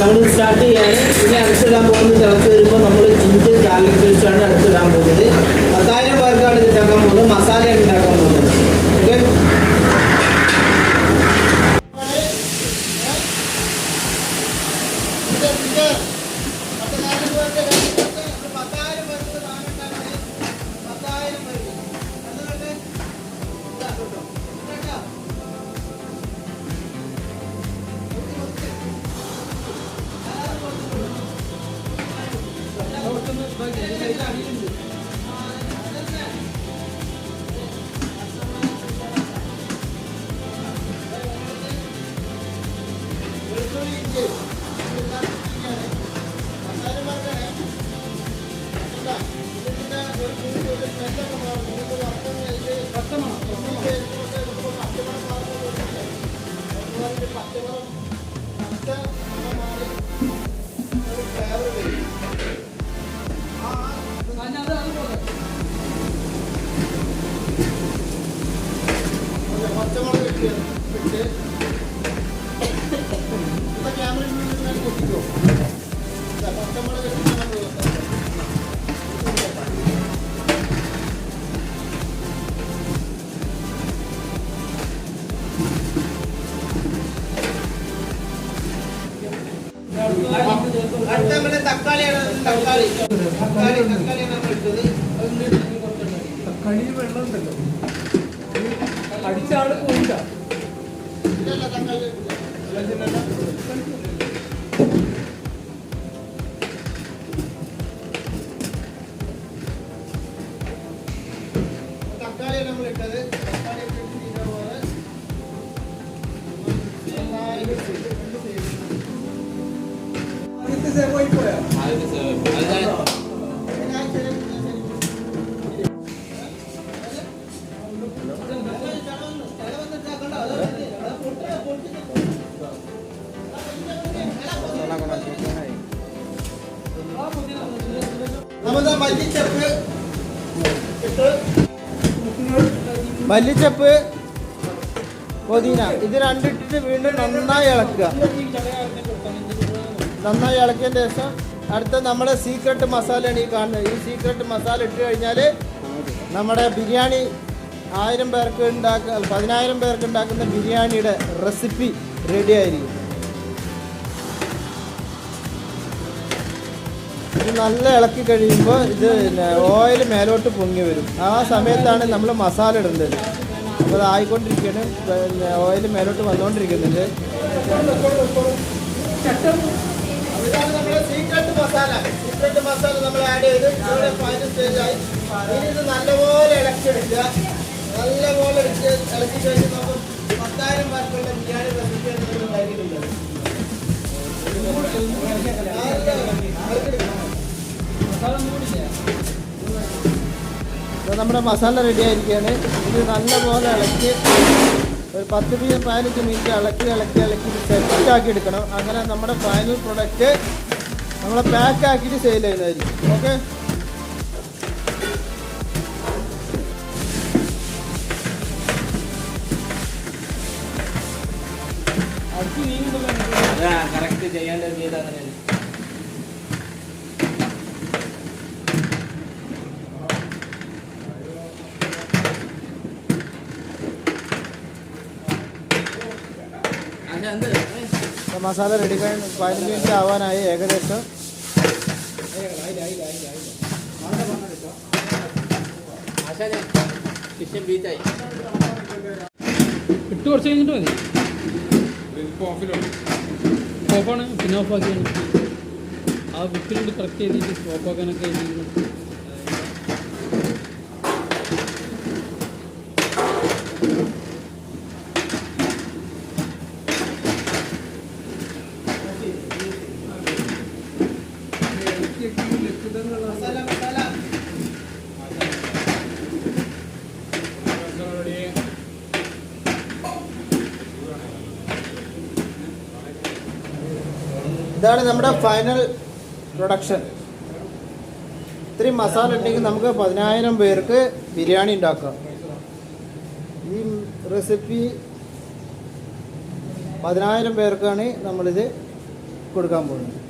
നമ്മൾ സ്റ്റാർട്ട് ചെയ്യാണ്. ഇനി അടുത്തിടാൻ പോകുന്നത് തിളച്ച് വരുമ്പോൾ നമ്മൾ ജിഞ്ചർ ഗാർലിക് പേസ്റ്റാണ് അടുത്തിടാൻ പോകുന്നത്. 10,000 പേർക്കാണ് ഇത് ഉണ്ടാക്കാൻ പോകുന്നത്. മസാലയാണ് ഉണ്ടാക്കാൻ പോകുന്നത്. ഓക്കെ, തക്കാളിയാണ് നമ്മൾ ഇട്ടത്. തക്കാളി വെള്ളം ഉണ്ടല്ലോ, അടിച്ച ആള് പോയില്ല. തക്കാളിയാണ് നമ്മൾ ഇട്ടത്. തക്കാളി മല്ലിച്ചപ്പ്, പുതിന, ഇത് രണ്ടിട്ടിട്ട് വീണ്ടും നന്നായി ഇളക്കുക. നന്നായി ഇളക്കിയതിന് ശേഷം അടുത്ത നമ്മുടെ സീക്രട്ട് മസാലയാണ് ഈ കാണുന്നത്. ഈ സീക്രട്ട് മസാല ഇട്ട് കഴിഞ്ഞാൽ നമ്മുടെ ബിരിയാണി 1000 പേർക്ക് 10,000 പേർക്ക് ഉണ്ടാക്കുന്ന ബിരിയാണിയുടെ റെസിപ്പി റെഡി ആയിരിക്കും. ഇത് നല്ല ഇളക്കി കഴിയുമ്പോൾ ഇത് ഓയിൽ മേലോട്ട് പൊങ്ങി വരും. ആ സമയത്താണ് നമ്മൾ മസാല ഇടേണ്ടത്. അപ്പോൾ അത് ആയിക്കൊണ്ടിരിക്കുകയാണ്. ഓയിൽ മേലോട്ട് വന്നുകൊണ്ടിരിക്കുന്നുണ്ട്. ഇതാണ് നമ്മുടെ സീക്രട്ട് മസാല. സീക്രട്ട് മസാല നമ്മൾ ആഡ് ചെയ്ത് ഫൈനൽ സ്റ്റേജായി. ഇനി ഇത് നല്ലപോലെ ഇളക്കിയെടുക്കുക. നല്ലപോലെ ഇളക്കി കഴിഞ്ഞ് നമുക്ക് 10,000 പേർക്കുള്ള ബിരിയാണി റെസിപ്പി ഉണ്ടാക്കിയിട്ടുള്ളത്. നമ്മുടെ മസാല റെഡി ആയിരിക്കുകയാണ്. ഇത് നല്ലപോലെ ഇളക്കി ഒരു 10-15 മിനിറ്റ് ഇളക്കി സെറ്റാക്കി എടുക്കണം. അങ്ങനെ നമ്മുടെ ഫൈനൽ പ്രൊഡക്റ്റ് നമ്മളെ പാക്ക് ആക്കിയിട്ട് സെയിൽ ചെയ്യുന്നതായിരിക്കും. ഓക്കെ, കറക്റ്റ് ചെയ്യേണ്ടത് ചെയ്തങ്ങനെ. മസാല റെഡി 15 മിനിറ്റ് ആവാനായി ഏകദേശം. ഇട്ട് കുറച്ച് കഴിഞ്ഞിട്ട് മതി. ഓഫാണ്, പിന്നെ ഓഫാക്കിയാണ്. ആ വിപ്പിലുണ്ട് കറക്റ്റ് ചെയ്തിട്ട് ഓഫാക്കാനൊക്കെ എഴുതിയിരുന്നു. ഇതാണ് നമ്മുടെ ഫൈനൽ പ്രൊഡക്ഷൻ. ഇത്രയും മസാല ഉണ്ടെങ്കിൽ നമുക്ക് 10,000 പേർക്ക് ബിരിയാണി ഉണ്ടാക്കാം. ഈ റെസിപ്പി 10,000 പേർക്കാണ് നമ്മളിത് കൊടുക്കാൻ പോകുന്നത്.